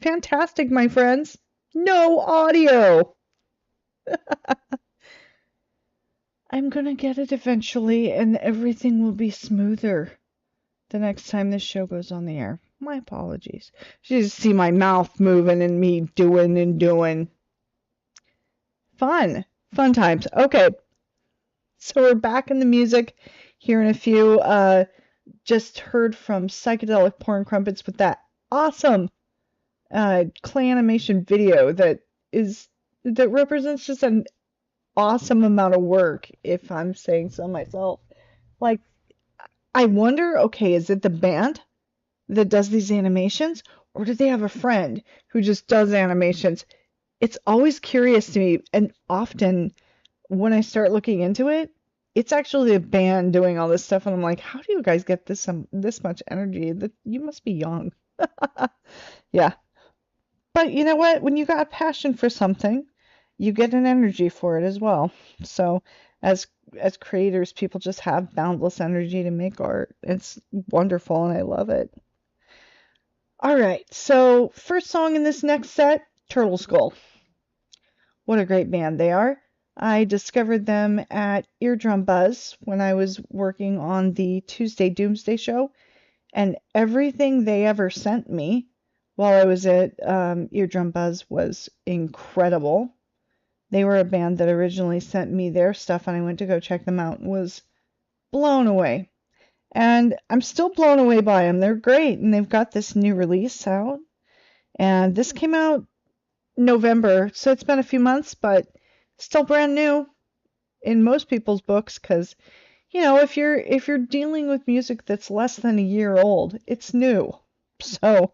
fantastic, my friends. No audio. I'm gonna get it eventually, and everything will be smoother the next time this show goes on the air. My apologies. You just see my mouth moving and me doing and doing. Fun times. Okay, so we're back in the music here in a few. Just heard from Psychedelic Porn Crumpets with that awesome clay animation video that represents just an awesome amount of work, if I'm saying so myself. Like, I wonder, okay, is it the band that does these animations, or do they have a friend who just does animations? It's always curious to me, and often when I start looking into it, it's actually a band doing all this stuff, and I'm like, how do you guys get this much energy? That you must be young. Yeah. But you know what? When you got passion for something, you get an energy for it as well. So as creators, people just have boundless energy to make art. It's wonderful, and I love it. All right, so first song in this next set, Turtle Skull. What a great band they are. I discovered them at Eardrum Buzz when I was working on the Tuesday Doomsday show, and everything they ever sent me while I was at Eardrum Buzz was incredible. They were a band that originally sent me their stuff, and I went to go check them out and was blown away. And I'm still blown away by them. They're great, and they've got this new release out. And this came out November, so it's been a few months, but still brand new in most people's books, because, you know, if you're dealing with music that's less than a year old, it's new. So,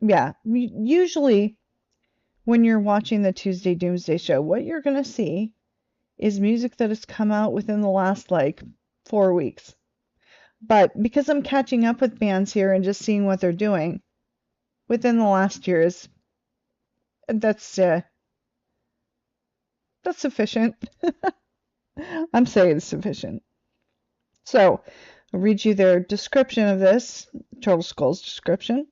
yeah, usually when you're watching the Tuesday Doomsday show, what you're going to see is music that has come out within the last, 4 weeks. But because I'm catching up with bands here and just seeing what they're doing within the last years, that's sufficient. I'm saying sufficient. So, I'll read you their description of this, Turtle Skull's description.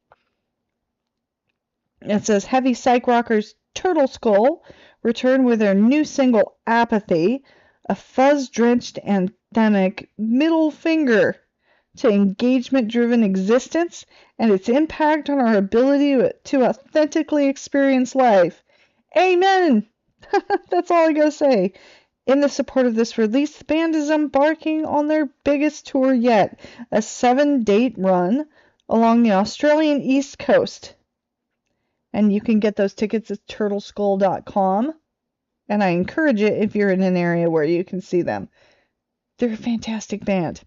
It says, heavy psych rockers Turtle Skull return with their new single, Apathy, a fuzz-drenched anthemic middle finger to engagement-driven existence and its impact on our ability to authentically experience life. Amen! That's all I gotta say. In the support of this release, the band is embarking on their biggest tour yet, a 7-date run along the Australian East Coast. And you can get those tickets at turtleskull.com. And I encourage it if you're in an area where you can see them. They're a fantastic band.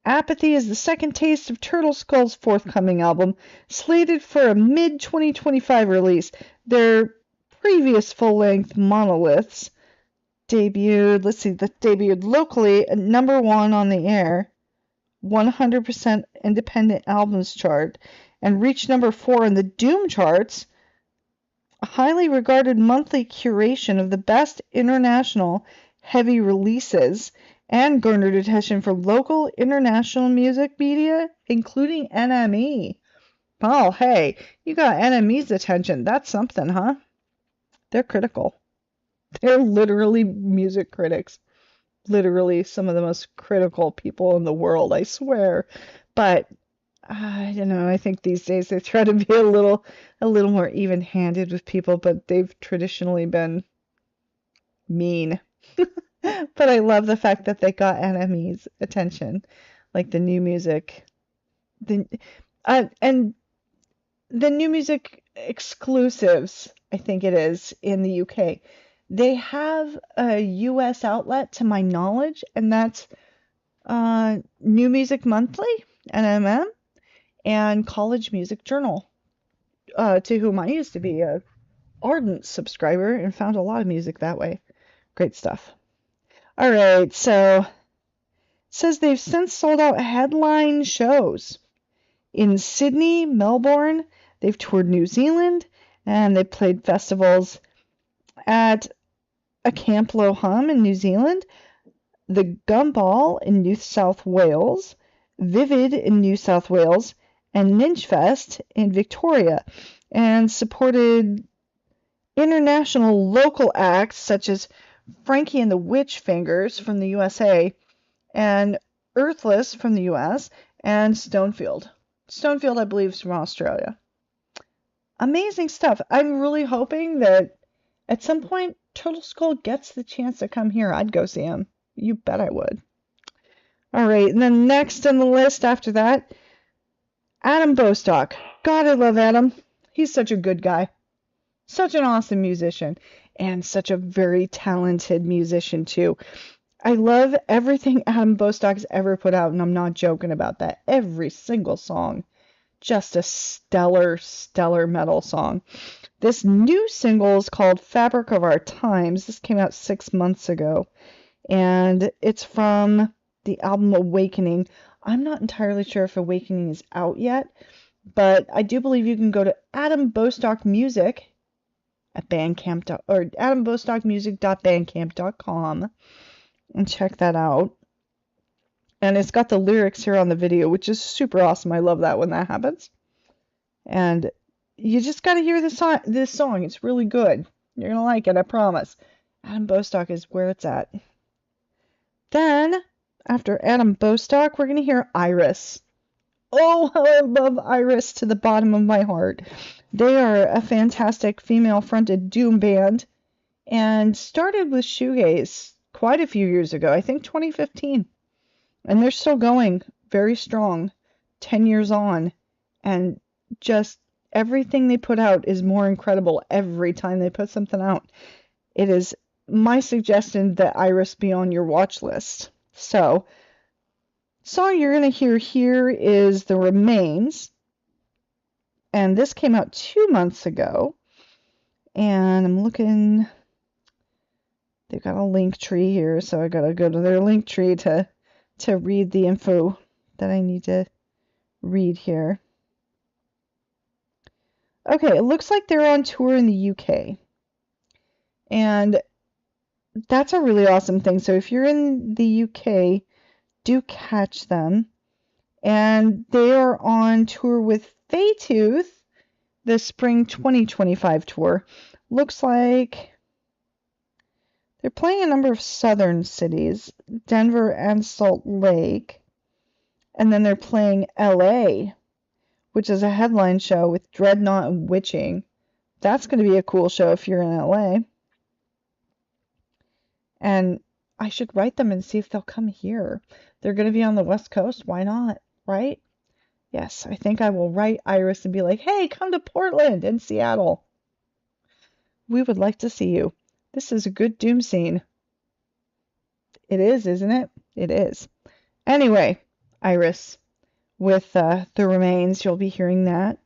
Apathy is the second taste of Turtle Skull's forthcoming album, slated for a mid-2025 release. Their previous full-length Monoliths debuted locally at #1 on the air, 100% independent albums chart, and reached #4 in the Doom charts, a highly regarded monthly curation of the best international heavy releases, and garnered attention for local international music media, including NME. Oh, hey, you got NME's attention. That's something, huh? They're critical. They're literally music critics. Literally some of the most critical people in the world, I swear. But I don't know, I think these days they try to be a little more even-handed with people, but they've traditionally been mean. But I love the fact that they got NME's attention, like the new music, and the new music exclusives, I think it is, in the UK. They have a US outlet, to my knowledge, and that's New Music Monthly, NMM, and College Music Journal, to whom I used to be a ardent subscriber and found a lot of music that way. Great stuff. All right, so it says they've since sold out headline shows in Sydney, Melbourne. They've toured New Zealand, and they played festivals at a Camp Low Hum in New Zealand, the Gumball in New South Wales, Vivid in New South Wales, and Ninjfest in Victoria. and supported international local acts such as Frankie and the Witch Fingers from the USA, and Earthless from the US, and Stonefield. Stonefield, I believe, is from Australia. Amazing stuff. I'm really hoping that at some point Turtle Skull gets the chance to come here. I'd go see him. You bet I would. All right, and then next on the list after that, Adam Bostock. God, I love Adam. He's such a good guy. Such an awesome musician. And such a very talented musician, too. I love everything Adam Bostock's ever put out, and I'm not joking about that. Every single song. Just a stellar, stellar metal song. This new single is called Fabric of Our Times. This came out 6 months ago. And it's from the album Awakening. I'm not entirely sure if Awakening is out yet, but I do believe you can go to Adam Bostock Music at Bandcamp or adambostockmusic.bandcamp.com and check that out. And it's got the lyrics here on the video, which is super awesome. I love that when that happens. And you just got to hear this song. It's really good. You're going to like it, I promise. Adam Bostock is where it's at. Then, after Adam Bostock, we're going to hear Iress. Oh, how I love Iress to the bottom of my heart. They are a fantastic female-fronted doom band and started with shoegaze quite a few years ago, I think 2015. And they're still going very strong, 10 years on. And just everything they put out is more incredible every time they put something out. It is my suggestion that Iress be on your watch list. So, song you're going to hear here is The Remains. And this came out 2 months ago. And I'm looking, they've got a link tree here, so I got to go to their link tree to read the info that I need to read here. Okay, it looks like they're on tour in the UK. And that's a really awesome thing. So if you're in the UK, do catch them. And they are on tour with Faytooth, the spring 2025 tour. Looks like they're playing a number of southern cities, Denver and Salt Lake. And then they're playing LA, which is a headline show with Dreadnought and Witching. That's going to be a cool show if you're in LA. And I should write them and see if they'll come here. They're going to be on the West Coast. Why not? Right? Yes, I think I will write Iress and be like, hey, come to Portland and Seattle. We would like to see you. This is a good doom scene. It is, isn't it? It is. Anyway, Iress with The Remains. You'll be hearing that.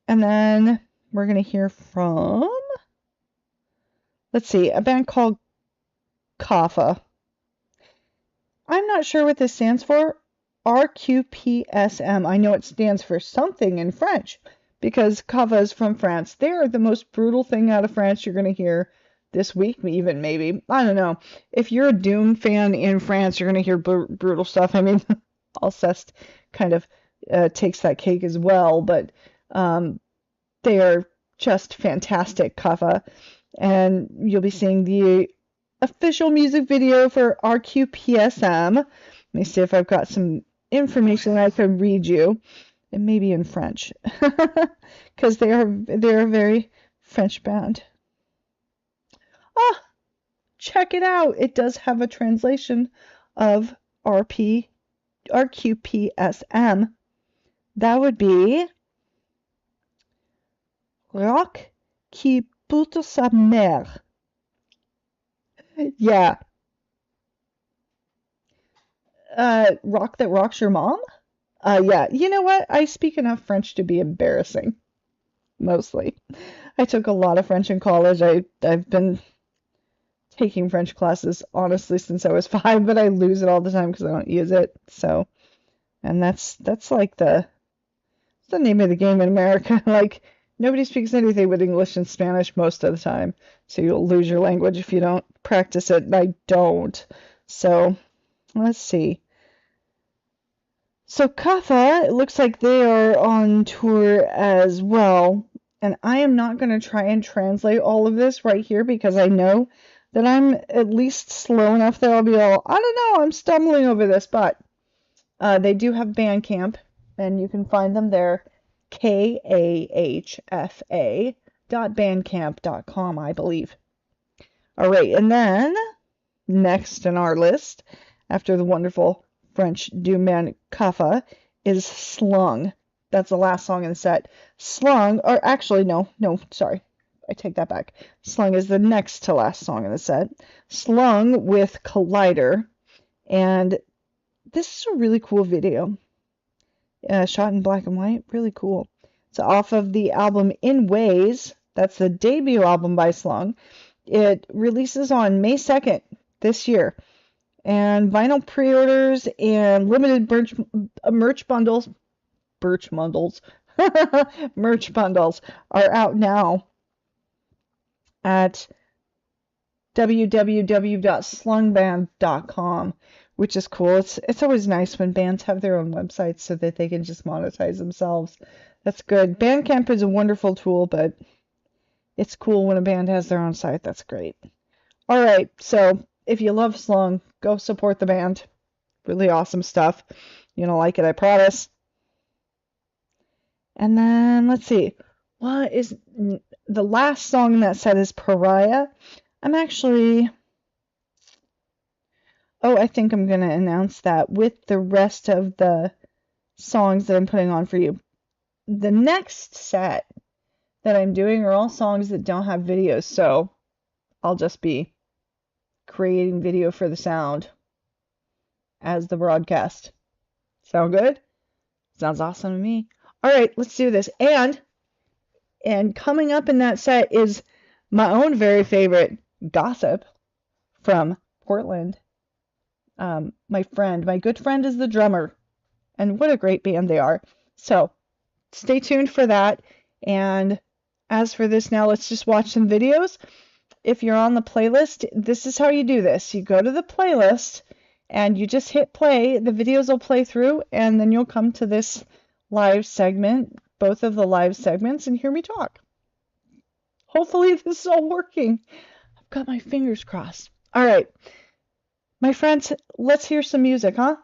And then we're going to hear from, let's see, a band called KAHFA. I'm not sure what this stands for. RQPSM. I know it stands for something in French because KAHFA is from France. They are the most brutal thing out of France you're going to hear this week, even maybe. I don't know. If you're a Doom fan in France, you're going to hear brutal stuff. I mean, ALCEST kind of takes that cake as well, but they are just fantastic, KAHFA. And you'll be seeing the official music video for RQPSM. Let me see if I've got some information that I can read you. It may be in French because they're a very French band. Check it out. It does have a translation of RQPSM. That would be Rock qui pute sa mère. Yeah. Rock that rocks your mom? Yeah. You know what? I speak enough French to be embarrassing. Mostly. I took a lot of French in college. I've been taking French classes, honestly, since I was 5, but I lose it all the time because I don't use it. So, and that's like the name of the game in America. Like, nobody speaks anything but English and Spanish most of the time. So you'll lose your language if you don't practice it. And I don't. So, let's see. So KAHFA, it looks like they are on tour as well. And I am not going to try and translate all of this right here because I know that I'm at least slow enough that I'll be all, I don't know, I'm stumbling over this. But they do have Bandcamp, and you can find them there, kahfa.bandcamp.com, I believe. All right, and then next in our list, after the wonderful French doom band KAHFA, is Slung. That's the last song in the set. Slung, or actually, no, sorry. I take that back. Slung is the next to last song in the set. Slung with Collider. And this is a really cool video. Shot in black and white. Really cool. It's off of the album In Ways. That's the debut album by Slung. It releases on May 2nd this year. And vinyl pre-orders and limited merch bundles merch bundles are out now at www.slungband.com, which is cool. It's always nice when bands have their own websites so that they can just monetize themselves. That's good. Bandcamp is a wonderful tool, but it's cool when a band has their own site. That's great. All right, so if you love Slung, go support the band. Really awesome stuff. You're going to like it, I promise. And then, let's see. What is the last song in that set is PVRIAH. I think I'm going to announce that with the rest of the songs that I'm putting on for you. The next set that I'm doing are all songs that don't have videos, so I'll just be creating video for the sound as the broadcast. Sound good? Sounds awesome to me. All right, let's do this. And coming up in that set is my own very favorite Gossip from Portland. My good friend is the drummer, and what a great band they are. So stay tuned for that. And as for this now, let's just watch some videos. If you're on the playlist, this is how you do this. You go to the playlist and you just hit play. The videos will play through, and then you'll come to this live segment, both of the live segments, and hear me talk. Hopefully this is all working. I've got my fingers crossed. All right, my friends, let's hear some music, huh?